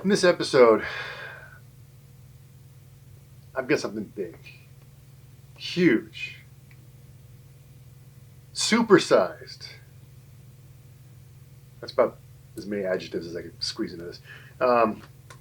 In this episode, I've got something big, huge, supersized. That's about as many adjectives as I could squeeze into this.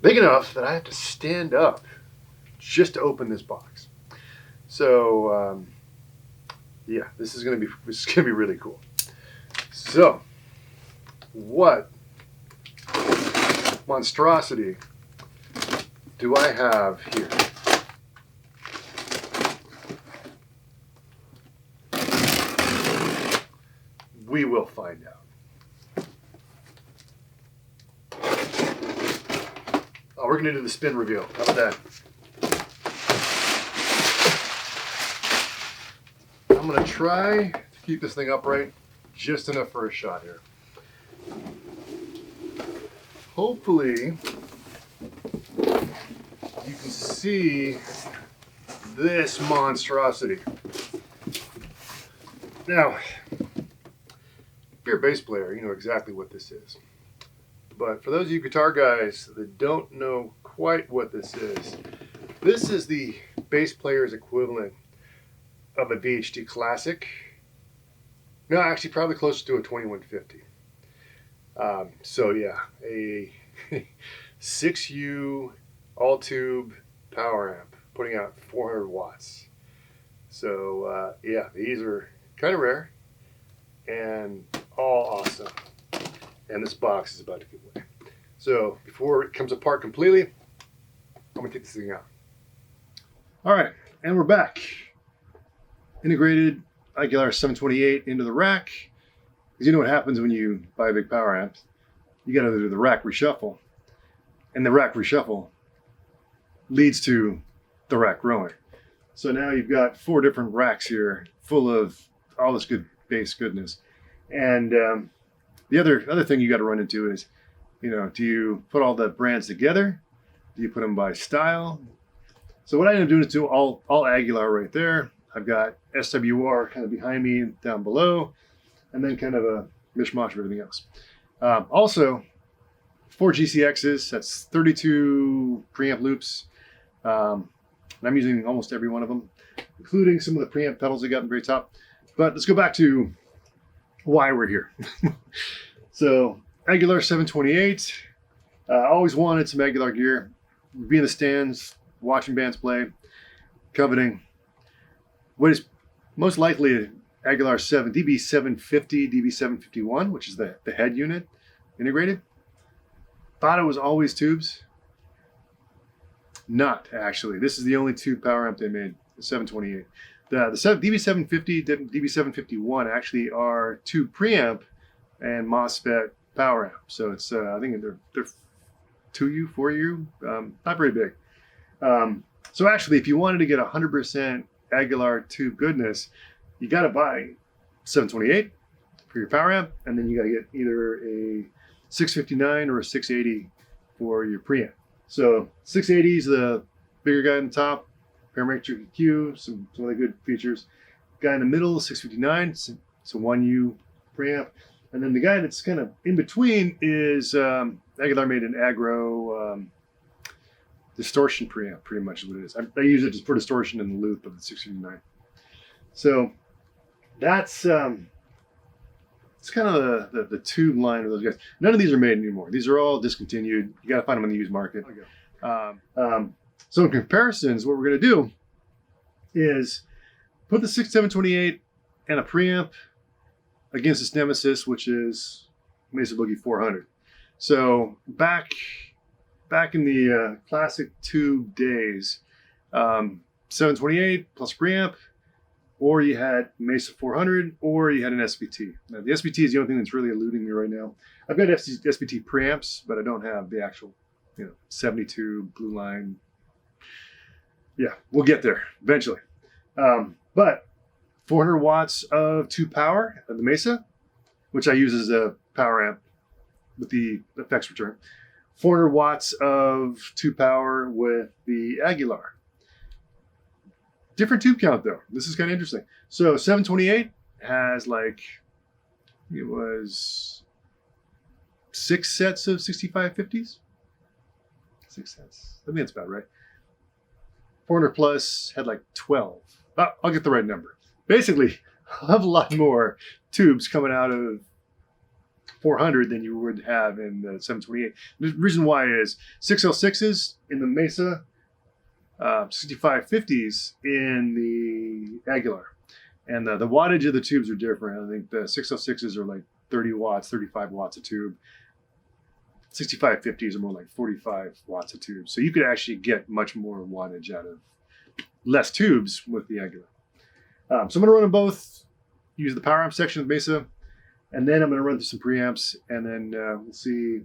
Big enough that I have to stand up just to open this box. So, yeah, this is gonna be really cool. So, what monstrosity do I have here? We will find out. Oh, we're gonna do the spin reveal. How about that? I'm gonna try to keep this thing upright just enough for a shot here. Hopefully, you can see this monstrosity. Now, if you're a bass player, you know exactly what this is. But for those of you guitar guys that don't know quite what this is the bass player's equivalent of a VHD Classic. No, actually probably closer to a 2150. So yeah, a 6U all-tube power amp putting out 400 watts. So yeah, these are kind of rare and all awesome. And this box is about to give away. So before it comes apart completely, I'm gonna take this thing out. All right, and we're back. Integrated Aguilar 728 into the rack. Because you know what happens when you buy a big power amp. You gotta do the rack reshuffle. And the rack reshuffle leads to the rack growing. So now you've got 4 different racks here full of all this good bass goodness. And the other thing you got to run into is, you know, do you put all the brands together? Do you put them by style? So what I end up doing is do all Aguilar right there. I've got SWR kind of behind me and down below, and then kind of a mishmash of everything else. Also, 4 GCXs, that's 32 preamp loops. And I'm using almost every one of them, including some of the preamp pedals I got in the very top. But let's go back to why we're here. So Aguilar 728, always wanted some Aguilar gear. Be in the stands, watching bands play, coveting what is most likely an Aguilar DB750, DB751, which is the head unit integrated. Thought it was always tubes. Not actually. This is the only tube power amp they made, the 728. The DB750, DB751 actually are tube preamp and MOSFET power amp. So it's I think they're 2U, 4U, not very big. So actually, if you wanted to get 100% Aguilar tube goodness, you got to buy 728 for your power amp, and then you got to get either a 659 or a 680 for your preamp. So 680 is the bigger guy on the top. Parametric EQ, some other good features. Guy in the middle, 659, it's a 1U preamp. And then the guy that's kind of in between is Aguilar made an aggro distortion preamp, pretty much is what it is. I use it just for distortion in the loop of the 659. So that's it's kind of the tube line of those guys. None of these are made anymore. These are all discontinued. You got to find them on the used market. So in comparisons, what we're going to do is put the 728 and a preamp against its nemesis, which is Mesa Boogie 400. So back in the classic tube days, 728 plus preamp, or you had Mesa 400, or you had an SVT. Now, the SVT is the only thing that's really eluding me right now. I've got SVT preamps, but I don't have the actual, 72 blue line. Yeah, we'll get there eventually. But 400 watts of tube power of the Mesa, which I use as a power amp with the effects return. 400 watts of tube power with the Aguilar. Different tube count though. This is kind of interesting. So 728 has it was 6 sets of 6550s. 6 cents. I think that's about right. 400 plus had like 12. I'll get the right number. Basically, I'll have a lot more tubes coming out of 400 than you would have in the 728. The reason why is 6L6s in the Mesa, 6550s in the Aguilar. And the wattage of the tubes are different. I think the 6L6s are like 30 watts, 35 watts a tube. 6550s are more like 45 watts a tube. So you could actually get much more wattage out of less tubes with the Aguilar. So I'm going to run them both, use the power amp section of Mesa, and then I'm going to run through some preamps, and then we'll see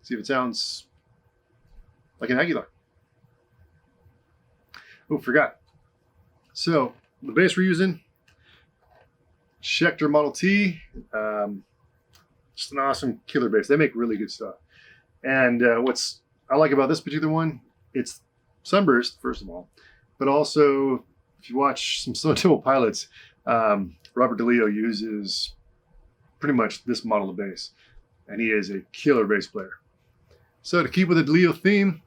if it sounds like an Aguilar. Oh, forgot. So the bass we're using, Schecter Model T, just an awesome killer bass. They make really good stuff. And what's I like about this particular one, it's sunburst, first of all, but also if you watch some Stone Temple Pilots, Robert DeLeo uses pretty much this model of bass, and he is a killer bass player. So to keep with the DeLeo theme,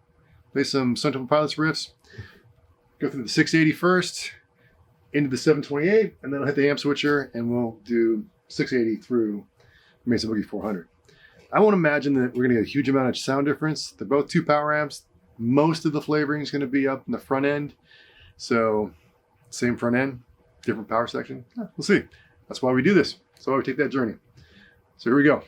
play some Stone Temple Pilots riffs, go through the 680 first, into the 728, and then I'll hit the amp switcher, and we'll do 680 through Mesa Boogie 400. I won't imagine that we're going to get a huge amount of sound difference. They're both 2 power amps. Most of the flavoring is going to be up in the front end. So same front end, different power section. We'll see. That's why we do this. That's why we take that journey. So here we go.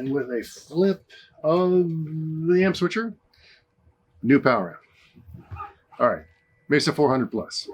With a flip of the amp switcher, new power amp. All right, Mesa 400 plus.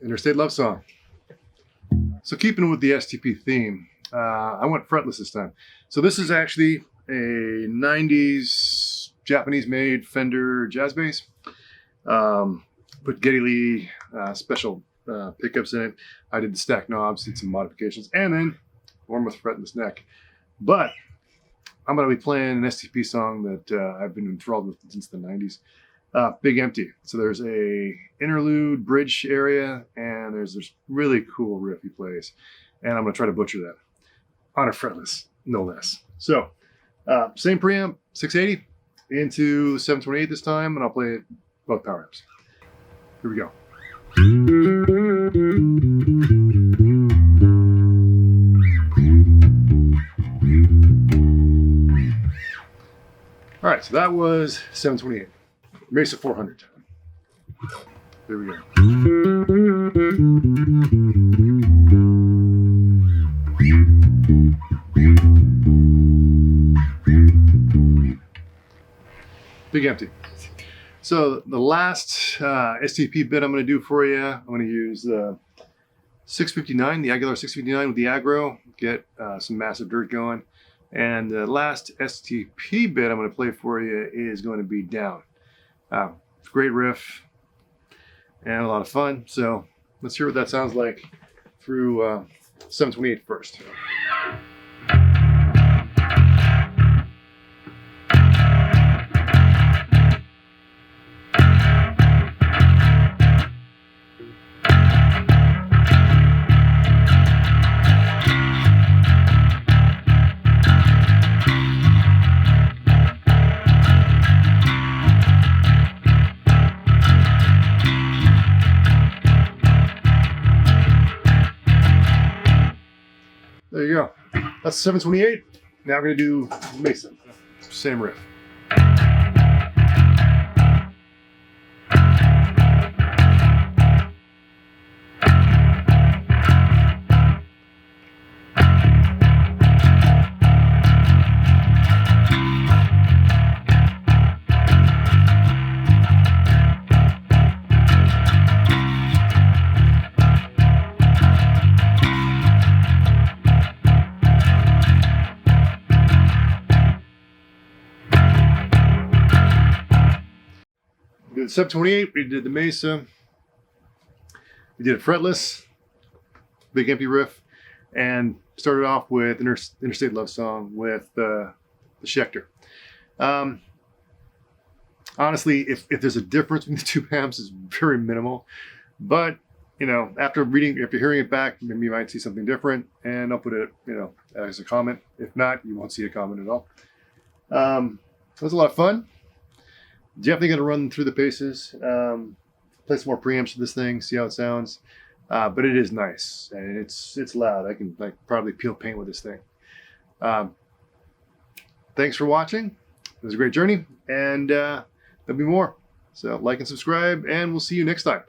Interstate love song. So keeping with the STP theme, I went fretless this time. So this is actually a 90s Japanese-made Fender jazz bass. Put Geddy Lee special pickups in it. I did the stack knobs, did some modifications, and then one with fretless neck. But I'm going to be playing an STP song that I've been enthralled with since the 90s. Big Empty. So there's a interlude bridge area, and there's this really cool riff he plays, and I'm going to try to butcher that on a fretless, no less. So same preamp, 680 into 728 this time, and I'll play it both power amps. Here we go. All right, so that was 728. Mesa 400. There we go. Big Empty. So the last STP bit I'm going to do for you, I'm going to use the 659, the Aguilar 659 with the aggro, get some massive dirt going. And the last STP bit I'm going to play for you is going to be Down. Great riff and a lot of fun. So let's hear what that sounds like through 728 first. There you go. That's 728. Now we're gonna do Mesa. Same riff. We did the 728, we did the Mesa, we did a fretless, big empty riff, and started off with Interstate Love Song with the Schecter. Honestly, if there's a difference between the two amps, it's very minimal. But, you know, after hearing it back, maybe you might see something different, and I'll put it, you know, as a comment. If not, you won't see a comment at all. It was a lot of fun. Definitely going to run through the paces, play some more preamps to this thing, see how it sounds. But it is nice, and it's loud. I can probably peel paint with this thing. Thanks for watching. It was a great journey, and there'll be more. So like and subscribe, and we'll see you next time.